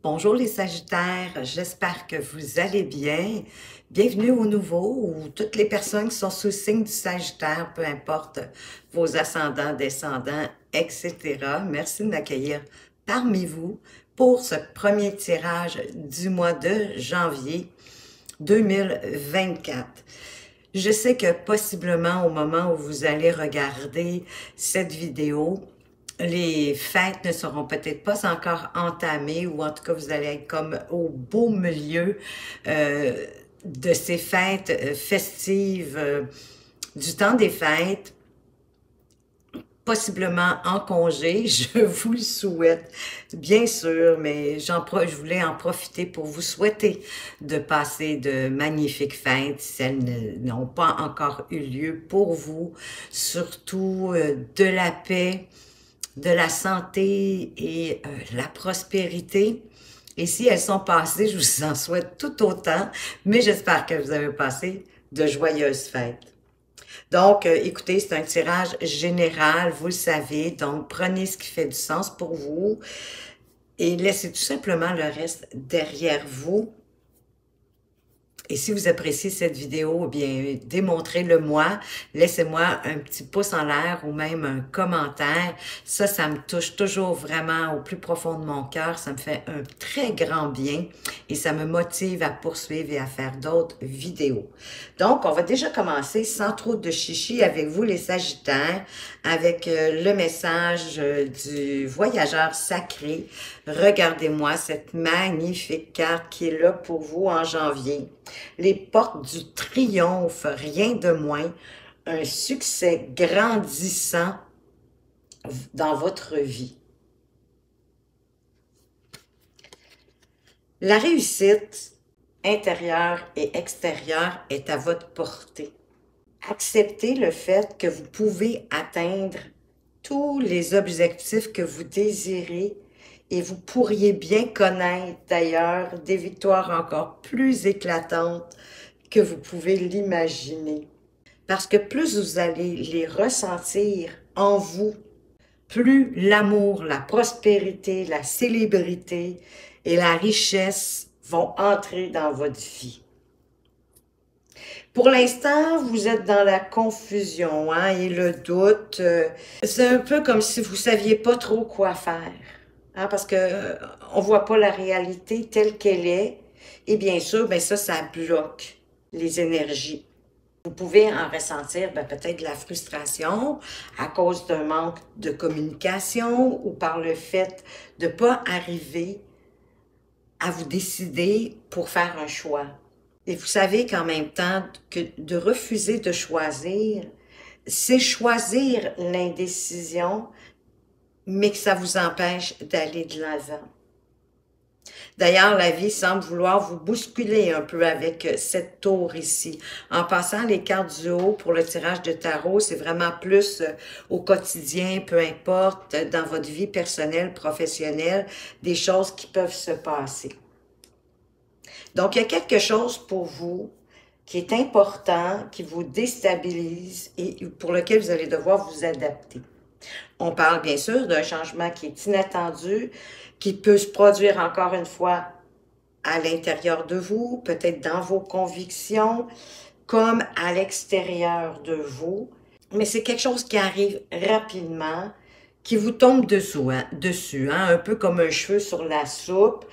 Bonjour les Sagittaires, j'espère que vous allez bien. Bienvenue aux nouveaux ou toutes les personnes qui sont sous le signe du Sagittaire, peu importe vos ascendants, descendants, etc. Merci de m'accueillir parmi vous pour ce premier tirage du mois de janvier 2024. Je sais que possiblement au moment où vous allez regarder cette vidéo, les fêtes ne seront peut-être pas encore entamées ou en tout cas vous allez être comme au beau milieu de ces fêtes festives du temps des fêtes, possiblement en congé, je vous le souhaite, bien sûr, mais je voulais en profiter pour vous souhaiter de passer de magnifiques fêtes si elles n'ont pas encore eu lieu pour vous, surtout de la paix, de la santé et la prospérité. Et si elles sont passées, je vous en souhaite tout autant, mais j'espère que vous avez passé de joyeuses fêtes. Donc, écoutez, c'est un tirage général, vous le savez, donc prenez ce qui fait du sens pour vous et laissez tout simplement le reste derrière vous. Et si vous appréciez cette vidéo, eh bien, démontrez-le moi. Laissez-moi un petit pouce en l'air ou même un commentaire. Ça me touche toujours vraiment au plus profond de mon cœur. Ça me fait un très grand bien et ça me motive à poursuivre et à faire d'autres vidéos. Donc, on va déjà commencer sans trop de chichi avec vous, les Sagittaires, avec le message du voyageur sacré. Regardez-moi cette magnifique carte qui est là pour vous en janvier. Les portes du triomphe, rien de moins, un succès grandissant dans votre vie. La réussite intérieure et extérieure est à votre portée. Acceptez le fait que vous pouvez atteindre tous les objectifs que vous désirez et vous pourriez bien connaître d'ailleurs des victoires encore plus éclatantes que vous pouvez l'imaginer. Parce que plus vous allez les ressentir en vous, plus l'amour, la prospérité, la célébrité et la richesse vont entrer dans votre vie. Pour l'instant, vous êtes dans la confusion et le doute. C'est un peu comme si vous ne saviez pas trop quoi faire. Parce que on voit pas la réalité telle qu'elle est. Et bien sûr, ça bloque les énergies. Vous pouvez en ressentir peut-être de la frustration à cause d'un manque de communication ou par le fait de ne pas arriver à vous décider pour faire un choix. Et vous savez qu'en même temps, que de refuser de choisir, c'est choisir l'indécision, mais que ça vous empêche d'aller de l'avant. D'ailleurs, la vie semble vouloir vous bousculer un peu avec cette tour ici. En passant les cartes du haut pour le tirage de tarot, c'est vraiment plus au quotidien, peu importe, dans votre vie personnelle, professionnelle, des choses qui peuvent se passer. Donc, il y a quelque chose pour vous qui est important, qui vous déstabilise et pour lequel vous allez devoir vous adapter. On parle bien sûr d'un changement qui est inattendu, qui peut se produire encore une fois à l'intérieur de vous, peut-être dans vos convictions, comme à l'extérieur de vous. Mais c'est quelque chose qui arrive rapidement, qui vous tombe dessus, un peu comme un cheveu sur la soupe,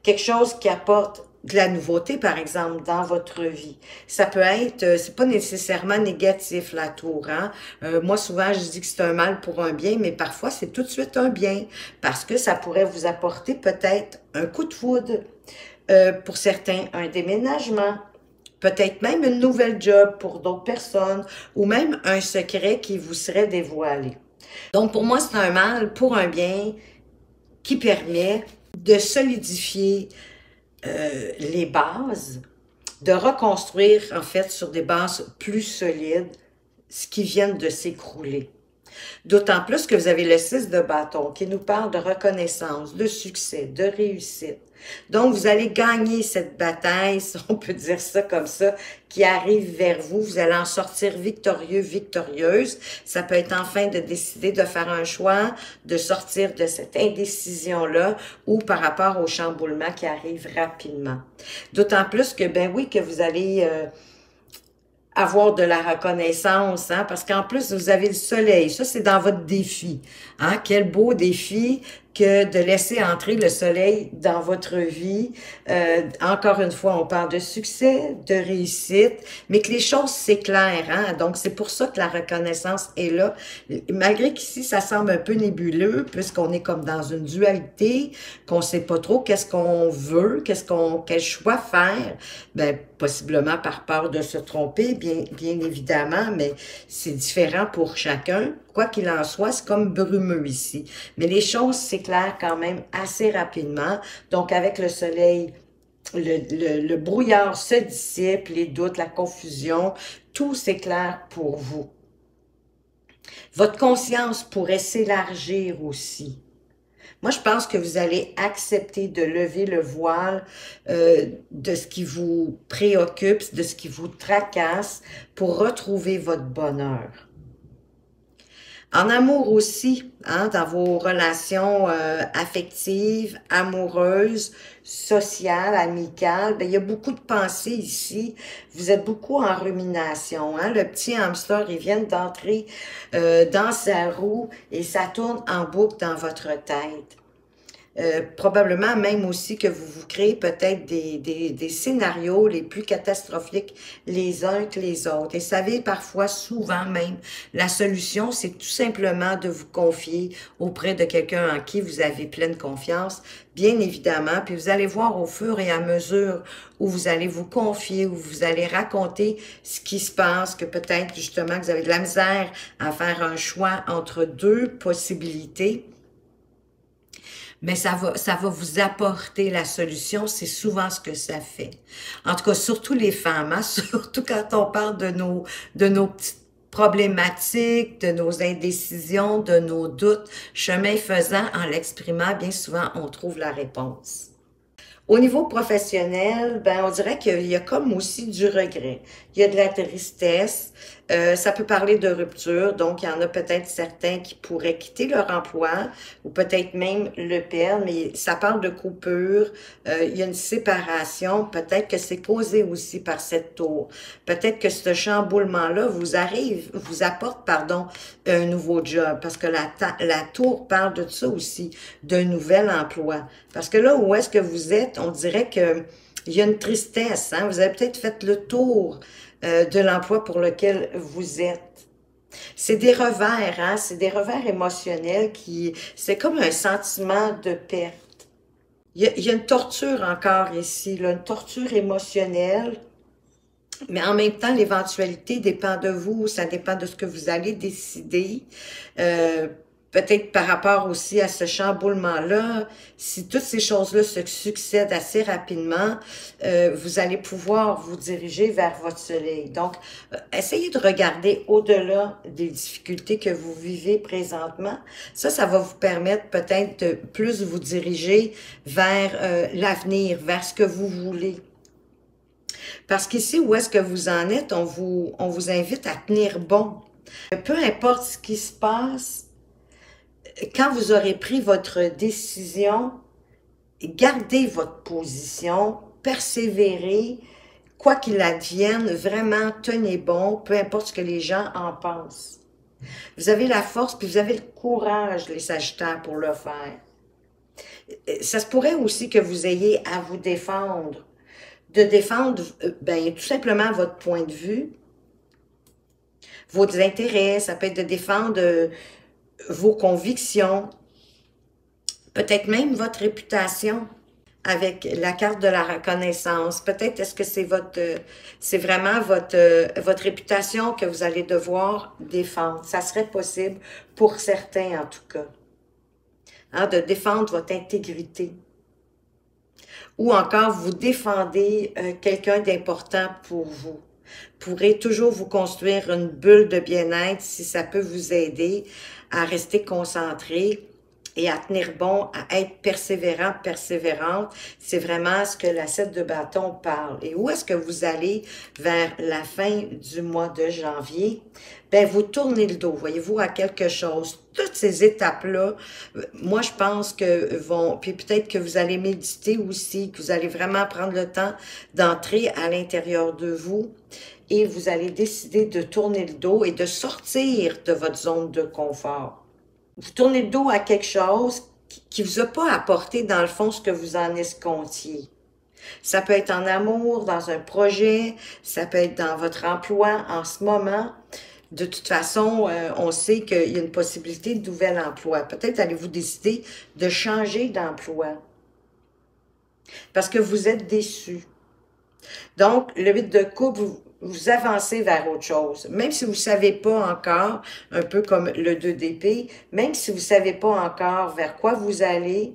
quelque chose qui apporte de la nouveauté, par exemple, dans votre vie. Ça peut être, c'est pas nécessairement négatif, la tour, moi, souvent, je dis que c'est un mal pour un bien, mais parfois, c'est tout de suite un bien, parce que ça pourrait vous apporter peut-être un coup de foudre, pour certains, un déménagement, peut-être même une nouvelle job pour d'autres personnes, ou même un secret qui vous serait dévoilé. Donc, pour moi, c'est un mal pour un bien qui permet de solidifier les bases, de reconstruire en fait sur des bases plus solides ce qui vient de s'écrouler. D'autant plus que vous avez le 6 de bâton qui nous parle de reconnaissance, de succès, de réussite. Donc, vous allez gagner cette bataille, si on peut dire ça comme ça, qui arrive vers vous. Vous allez en sortir victorieux, victorieuse. Ça peut être enfin de décider de faire un choix, de sortir de cette indécision-là ou par rapport au chamboulement qui arrive rapidement. D'autant plus que, ben oui, que vous allez avoir de la reconnaissance, hein, parce qu'en plus, vous avez le soleil. Ça, c'est dans votre défi. Hein? Quel beau défi que de laisser entrer le soleil dans votre vie. Encore une fois, on parle de succès, de réussite, mais que les choses s'éclairent. Hein? Donc, c'est pour ça que la reconnaissance est là. Malgré qu'ici, ça semble un peu nébuleux, puisqu'on est comme dans une dualité, qu'on sait pas trop qu'est-ce qu'on veut, quel choix faire. Ben, possiblement par peur de se tromper, bien évidemment, mais c'est différent pour chacun. Quoi qu'il en soit, c'est comme brumeux ici. Mais les choses s'éclairent quand même assez rapidement. Donc, avec le soleil, le brouillard se dissipe, les doutes, la confusion, tout s'éclaire pour vous. Votre conscience pourrait s'élargir aussi. Moi, je pense que vous allez accepter de lever le voile de ce qui vous préoccupe, de ce qui vous tracasse pour retrouver votre bonheur. En amour aussi, hein, dans vos relations affectives, amoureuses, sociales, amicales, ben, il y a beaucoup de pensées ici. Vous êtes beaucoup en rumination. Hein? Le petit hamster, il vient d'entrer dans sa roue et ça tourne en boucle dans votre tête. Probablement même aussi que vous vous créez peut-être des scénarios les plus catastrophiques les uns que les autres. Et savez, parfois, souvent même, la solution, c'est tout simplement de vous confier auprès de quelqu'un en qui vous avez pleine confiance, bien évidemment. Puis vous allez voir au fur et à mesure où vous allez vous confier, où vous allez raconter ce qui se passe, que peut-être justement que vous avez de la misère à faire un choix entre deux possibilités. Mais ça va vous apporter la solution. C'est souvent ce que ça fait. En tout cas, surtout les femmes, hein, surtout quand on parle de nos petites problématiques, de nos indécisions, de nos doutes. Chemin faisant, en l'exprimant, bien souvent, on trouve la réponse. Au niveau professionnel, ben on dirait qu'il y a comme aussi du regret. Il y a de la tristesse. Ça peut parler de rupture. Donc, il y en a peut-être certains qui pourraient quitter leur emploi ou peut-être même le perdre. Mais ça parle de coupure. Il y a une séparation. Peut-être que c'est causé aussi par cette tour. Peut-être que ce chamboulement-là vous apporte, pardon, un nouveau job. Parce que la tour parle de ça aussi, d'un nouvel emploi. Parce que là où est-ce que vous êtes, on dirait que il y a une tristesse. Hein? Vous avez peut-être fait le tour de l'emploi pour lequel vous êtes. C'est des revers, hein? C'est des revers émotionnels c'est comme un sentiment de perte. Il y a une torture encore ici, là, une torture émotionnelle. Mais en même temps, l'éventualité dépend de vous, ça dépend de ce que vous allez décider. Peut-être par rapport aussi à ce chamboulement-là, si toutes ces choses-là se succèdent assez rapidement, vous allez pouvoir vous diriger vers votre soleil. Donc, essayez de regarder au-delà des difficultés que vous vivez présentement. Ça va vous permettre peut-être de plus vous diriger vers l'avenir, vers ce que vous voulez. Parce qu'ici, où est-ce que vous en êtes, on vous invite à tenir bon. Peu importe ce qui se passe, quand vous aurez pris votre décision, gardez votre position, persévérez, quoi qu'il advienne, vraiment tenez bon, peu importe ce que les gens en pensent. Vous avez la force, puis vous avez le courage, les Sagittaires, pour le faire. Ça se pourrait aussi que vous ayez à vous défendre, de défendre ben, tout simplement votre point de vue, vos intérêts, ça peut être de défendre vos convictions, peut-être même votre réputation avec la carte de la reconnaissance. Peut-être est-ce que c'est vraiment votre réputation que vous allez devoir défendre. Ça serait possible pour certains en tout cas. Hein, de défendre votre intégrité. Ou encore vous défendez quelqu'un d'important pour vous. pourrez toujours vous construire une bulle de bien-être si ça peut vous aider à rester concentré et à tenir bon, à être persévérant, persévérante. C'est vraiment ce que la 7 de bâton parle. Et où est-ce que vous allez vers la fin du mois de janvier? Ben, vous tournez le dos, voyez-vous, à quelque chose. Toutes ces étapes-là, moi, je pense que vont... Puis peut-être que vous allez méditer aussi, que vous allez vraiment prendre le temps d'entrer à l'intérieur de vous et vous allez décider de tourner le dos et de sortir de votre zone de confort. Vous tournez le dos à quelque chose qui vous a pas apporté, dans le fond, ce que vous en escomptiez. Ça peut être en amour, dans un projet, ça peut être dans votre emploi en ce moment. De toute façon, on sait qu'il y a une possibilité de nouvel emploi. Peut-être allez-vous décider de changer d'emploi parce que vous êtes déçu. Donc, le 8 de coupe, vous avancez vers autre chose. Même si vous ne savez pas encore, un peu comme le 2 d'épée, même si vous ne savez pas encore vers quoi vous allez,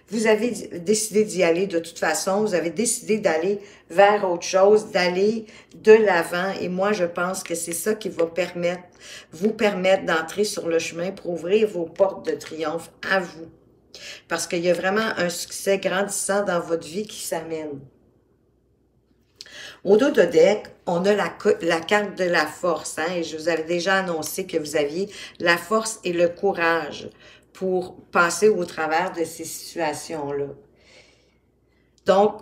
vous avez décidé d'y aller de toute façon, vous avez décidé d'aller vers autre chose, d'aller de l'avant. Et moi, je pense que c'est ça qui va vous permettre d'entrer sur le chemin pour ouvrir vos portes de triomphe à vous. Parce qu'il y a vraiment un succès grandissant dans votre vie qui s'amène. Au dos de deck, on a la carte de la force, hein, et je vous avais déjà annoncé que vous aviez la force et le courage pour passer au travers de ces situations-là. Donc,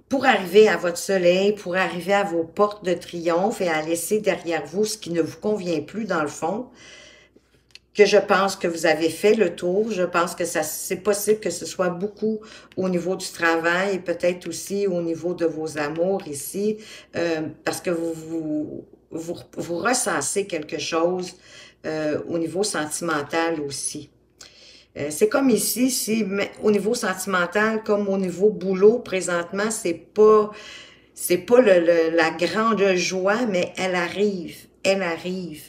pour arriver à votre soleil, pour arriver à vos portes de triomphe et à laisser derrière vous ce qui ne vous convient plus dans le fond, que je pense que vous avez fait le tour. Je pense que c'est possible que ce soit beaucoup au niveau du travail et peut-être aussi au niveau de vos amours ici, parce que vous recensez quelque chose au niveau sentimental aussi. C'est comme ici, si au niveau sentimental comme au niveau boulot, présentement, c'est pas la grande joie, mais elle arrive, elle arrive.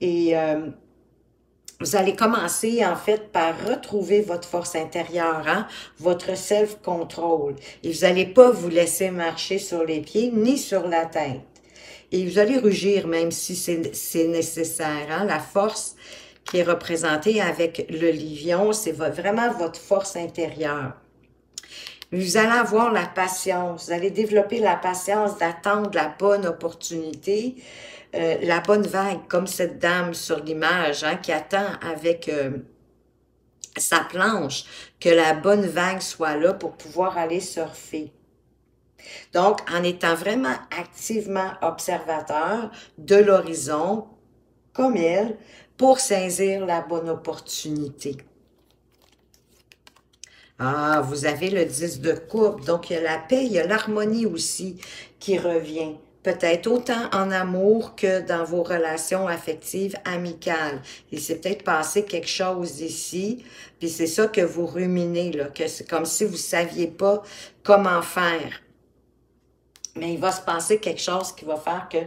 Et vous allez commencer, en fait, par retrouver votre force intérieure, hein, votre self-control. Et vous n'allez pas vous laisser marcher sur les pieds ni sur la tête. Et vous allez rugir même si c'est nécessaire. Hein. La force qui est représentée avec le lion, c'est vraiment votre force intérieure. Vous allez avoir la patience, vous allez développer la patience d'attendre la bonne opportunité, la bonne vague, comme cette dame sur l'image, hein, qui attend avec sa planche que la bonne vague soit là pour pouvoir aller surfer. Donc, en étant vraiment activement observateur de l'horizon, comme elle, pour saisir la bonne opportunité. Ah, vous avez le 10 de coupe, donc il y a la paix, il y a l'harmonie aussi qui revient. Peut-être autant en amour que dans vos relations affectives, amicales. Il s'est peut-être passé quelque chose ici, puis c'est ça que vous ruminez, là, que c'est comme si vous ne saviez pas comment faire. Mais il va se passer quelque chose qui va faire que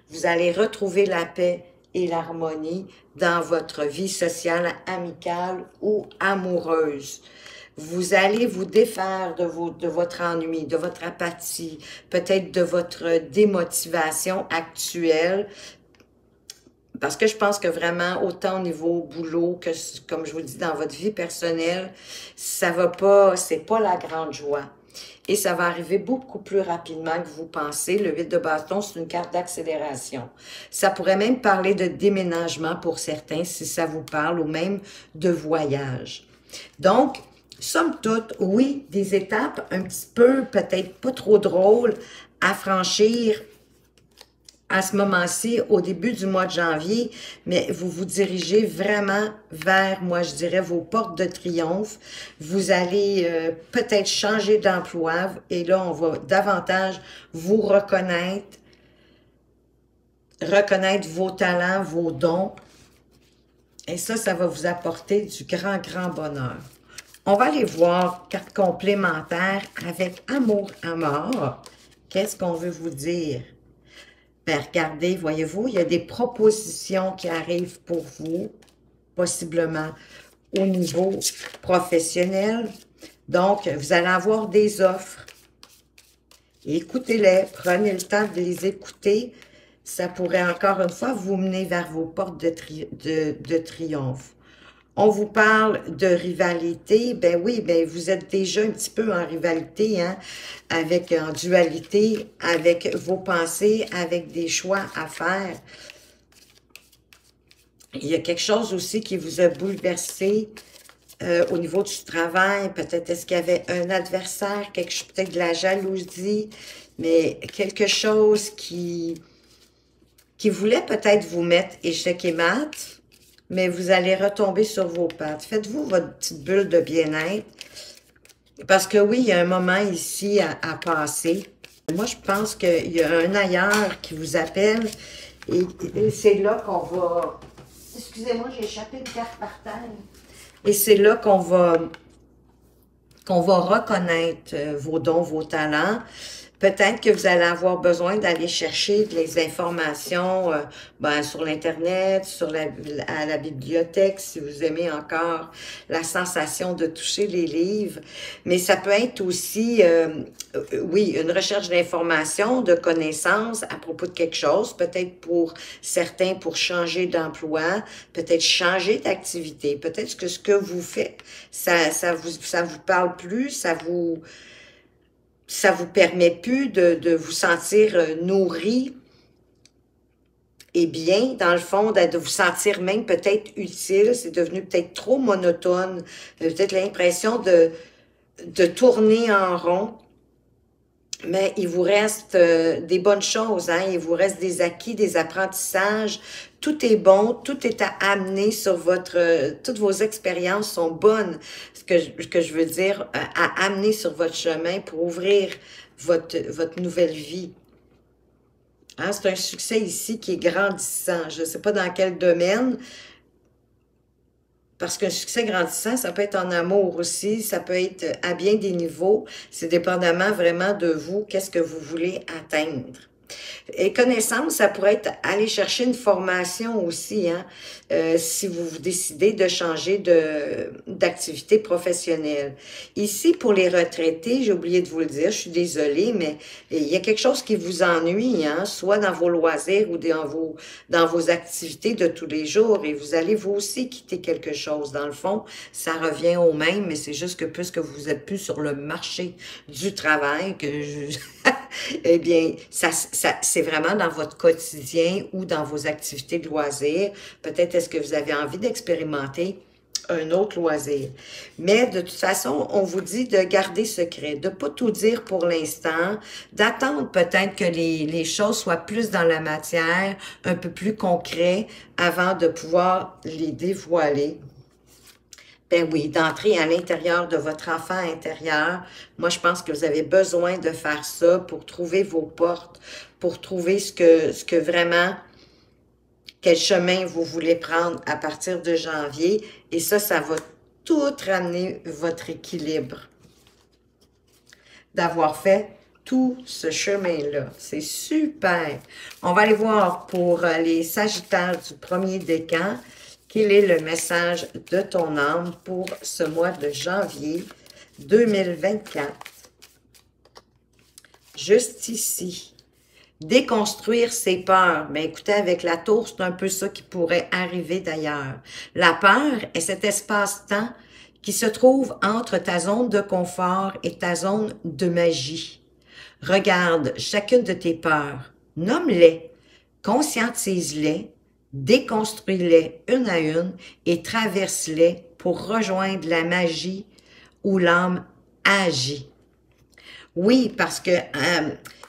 vous allez retrouver la paix et l'harmonie dans votre vie sociale, amicale ou amoureuse. Vous allez vous défaire de votre ennui, de votre apathie, peut-être de votre démotivation actuelle, parce que je pense que vraiment, autant au niveau boulot que, comme je vous le dis, dans votre vie personnelle, ça va pas, c'est pas la grande joie. Et ça va arriver beaucoup plus rapidement que vous pensez. Le 8 de bâton, c'est une carte d'accélération. Ça pourrait même parler de déménagement pour certains, si ça vous parle, ou même de voyage. Donc, somme toute, oui, des étapes un petit peu, peut-être pas trop drôles, à franchir à ce moment-ci, au début du mois de janvier, mais vous vous dirigez vraiment vers, moi je dirais, vos portes de triomphe. Vous allez peut-être changer d'emploi et là, on va davantage vous reconnaître vos talents, vos dons. Et ça va vous apporter du grand, grand bonheur. On va aller voir carte complémentaire avec Amour à mort. Qu'est-ce qu'on veut vous dire? Ben, regardez, voyez-vous, il y a des propositions qui arrivent pour vous, possiblement au niveau professionnel. Donc, vous allez avoir des offres. Écoutez-les, prenez le temps de les écouter. ça pourrait encore une fois vous mener vers vos portes de triomphe. On vous parle de rivalité, ben oui, ben vous êtes déjà un petit peu en rivalité, hein, en dualité, avec vos pensées, avec des choix à faire. Il y a quelque chose aussi qui vous a bouleversé au niveau du travail. Peut-être est-ce qu'il y avait un adversaire, peut-être de la jalousie, mais quelque chose qui voulait peut-être vous mettre échec et mat, mais vous allez retomber sur vos pattes. Faites-vous votre petite bulle de bien-être, parce que oui, il y a un moment ici à passer. Moi, je pense qu'il y a un ailleurs qui vous appelle, et c'est là qu'on va... Excusez-moi, j'ai échappé une carte par terre. Et c'est là qu'on va reconnaître vos dons, vos talents. Peut-être que vous allez avoir besoin d'aller chercher des informations sur l'Internet, à la bibliothèque, si vous aimez encore la sensation de toucher les livres. Mais ça peut être aussi, oui, une recherche d'informations, de connaissances à propos de quelque chose, peut-être pour certains pour changer d'emploi, peut-être changer d'activité, peut-être que ce que vous faites, ça vous parle plus, ça vous permet plus de vous sentir nourri et bien, dans le fond, de vous sentir même peut-être utile. C'est devenu peut-être trop monotone. Vous avez peut-être l'impression de tourner en rond. Mais il vous reste des bonnes choses, hein? Il vous reste des acquis, des apprentissages. Tout est bon, tout est à amener sur toutes vos expériences sont bonnes. Ce que je veux dire, à amener sur votre chemin pour ouvrir votre nouvelle vie. Hein? C'est un succès ici qui est grandissant. Je ne sais pas dans quel domaine, parce qu'un succès grandissant, ça peut être en amour aussi, ça peut être à bien des niveaux. C'est dépendamment vraiment de vous, qu'est-ce que vous voulez atteindre. Et connaissance, ça pourrait être aller chercher une formation aussi, hein, si vous décidez de changer d'activité professionnelle. Ici, pour les retraités, j'ai oublié de vous le dire, je suis désolée, mais il y a quelque chose qui vous ennuie, hein, soit dans vos loisirs ou dans vos activités de tous les jours, et vous allez vous aussi quitter quelque chose. Dans le fond, ça revient au même, mais c'est juste que puisque vous êtes plus sur le marché du travail, eh bien, c'est vraiment dans votre quotidien ou dans vos activités de loisirs. Peut-être est-ce que vous avez envie d'expérimenter un autre loisir. Mais de toute façon, on vous dit de garder secret, de ne pas tout dire pour l'instant, d'attendre peut-être que les choses soient plus dans la matière, un peu plus concret, avant de pouvoir les dévoiler. Ben oui, d'entrer à l'intérieur de votre enfant intérieur. Moi, je pense que vous avez besoin de faire ça pour trouver vos portes, pour trouver ce que vraiment, quel chemin vous voulez prendre à partir de janvier. Et ça va tout ramener votre équilibre. D'avoir fait tout ce chemin-là. C'est super. On va aller voir pour les Sagittaires du premier décan. Quel est le message de ton âme pour ce mois de janvier 2024? Juste ici. Déconstruire ses peurs. Mais écoutez, avec la tour, c'est un peu ça qui pourrait arriver d'ailleurs. La peur est cet espace-temps qui se trouve entre ta zone de confort et ta zone de magie. Regarde chacune de tes peurs, nomme-les, conscientise-les, déconstruis-les une à une et traverse-les pour rejoindre la magie où l'âme agit. Oui, parce que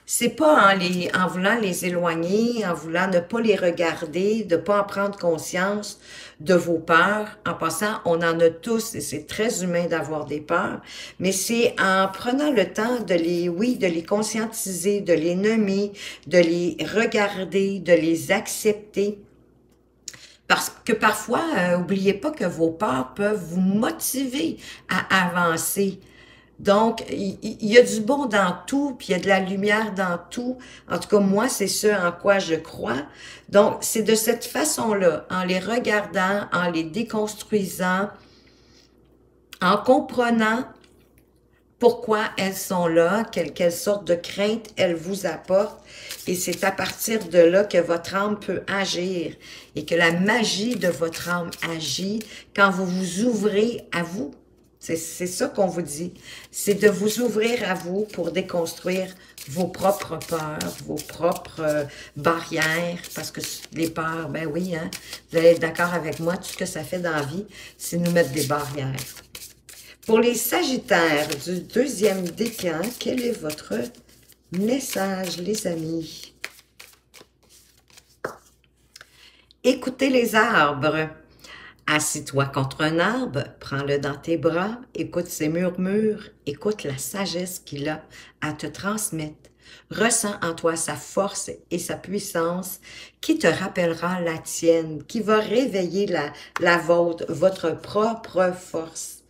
c'est pas en voulant les éloigner, en voulant ne pas les regarder, de ne pas en prendre conscience de vos peurs. En passant, on en a tous et c'est très humain d'avoir des peurs, mais c'est en prenant le temps de les conscientiser, de les nommer, de les regarder, de les accepter. Parce que parfois, n'oubliez pas que vos peurs peuvent vous motiver à avancer. Donc, il y a du bon dans tout, puis il y a de la lumière dans tout. En tout cas, moi, c'est ce en quoi je crois. Donc, c'est de cette façon-là, en les regardant, en les déconstruisant, en comprenant pourquoi elles sont là, quelle sorte de crainte elles vous apportent. Et c'est à partir de là que votre âme peut agir et que la magie de votre âme agit quand vous vous ouvrez à vous. C'est ça qu'on vous dit. C'est de vous ouvrir à vous pour déconstruire vos propres peurs, vos propres barrières, parce que les peurs, ben oui, hein, vous allez être d'accord avec moi, tout ce que ça fait dans la vie, c'est nous mettre des barrières. Pour les Sagittaires du deuxième décan, quel est votre message, les amis? Écoutez les arbres. Assis-toi contre un arbre, prends-le dans tes bras, écoute ses murmures, écoute la sagesse qu'il a à te transmettre. Ressens en toi sa force et sa puissance qui te rappellera la tienne, qui va réveiller la vôtre, votre propre force.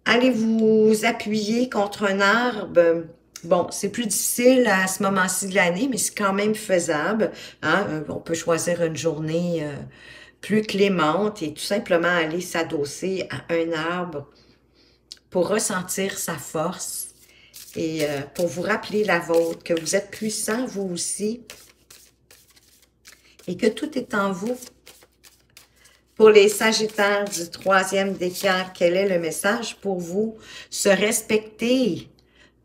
Allez vous appuyer contre un arbre. Bon, c'est plus difficile à ce moment-ci de l'année, mais c'est quand même faisable. Hein? On peut choisir une journée plus clémente et tout simplement aller s'adosser à un arbre pour ressentir sa force et pour vous rappeler la vôtre, que vous êtes puissant vous aussi et que tout est en vous. Pour les Sagittaires du troisième décan, quel est le message pour vous? Se respecter,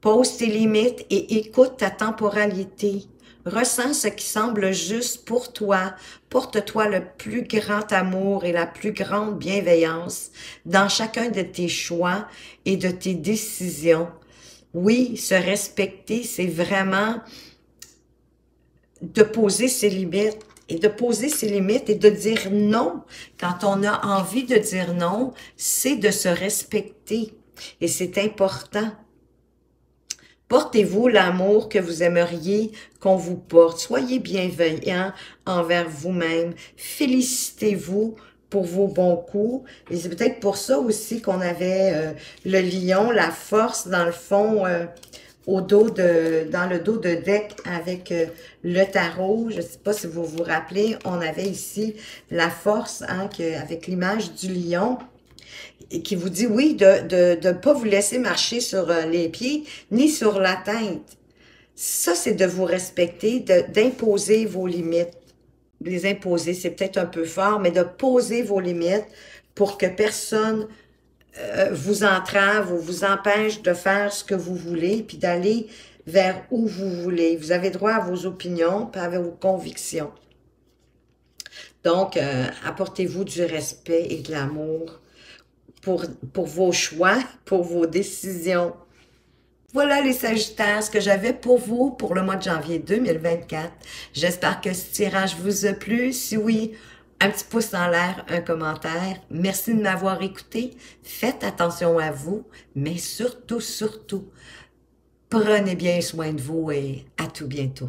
pose tes limites et écoute ta temporalité. Ressens ce qui semble juste pour toi. Porte-toi le plus grand amour et la plus grande bienveillance dans chacun de tes choix et de tes décisions. Oui, se respecter, c'est vraiment de poser ses limites. Et de poser ses limites et de dire non. Quand on a envie de dire non, c'est de se respecter. Et c'est important. Portez-vous l'amour que vous aimeriez qu'on vous porte. Soyez bienveillant envers vous-même. Félicitez-vous pour vos bons coups. Et c'est peut-être pour ça aussi qu'on avait le lion, la force, dans le fond, dans le dos de deck avec le tarot. Je ne sais pas si vous vous rappelez, on avait ici la force, hein, avec l'image du lion, et qui vous dit, oui, de ne pas vous laisser marcher sur les pieds, ni sur la tête. Ça, c'est de vous respecter, d'imposer vos limites. Les imposer, c'est peut-être un peu fort, mais de poser vos limites pour que personne vous entrave ou vous empêche de faire ce que vous voulez, puis d'aller vers où vous voulez. Vous avez droit à vos opinions, puis à vos convictions. Donc, apportez-vous du respect et de l'amour pour vos choix, pour vos décisions. Voilà les Sagittaires, ce que j'avais pour vous pour le mois de janvier 2024. J'espère que ce tirage vous a plu. Si oui, un petit pouce en l'air, un commentaire. Merci de m'avoir écouté. Faites attention à vous, mais surtout, surtout, prenez bien soin de vous et à tout bientôt.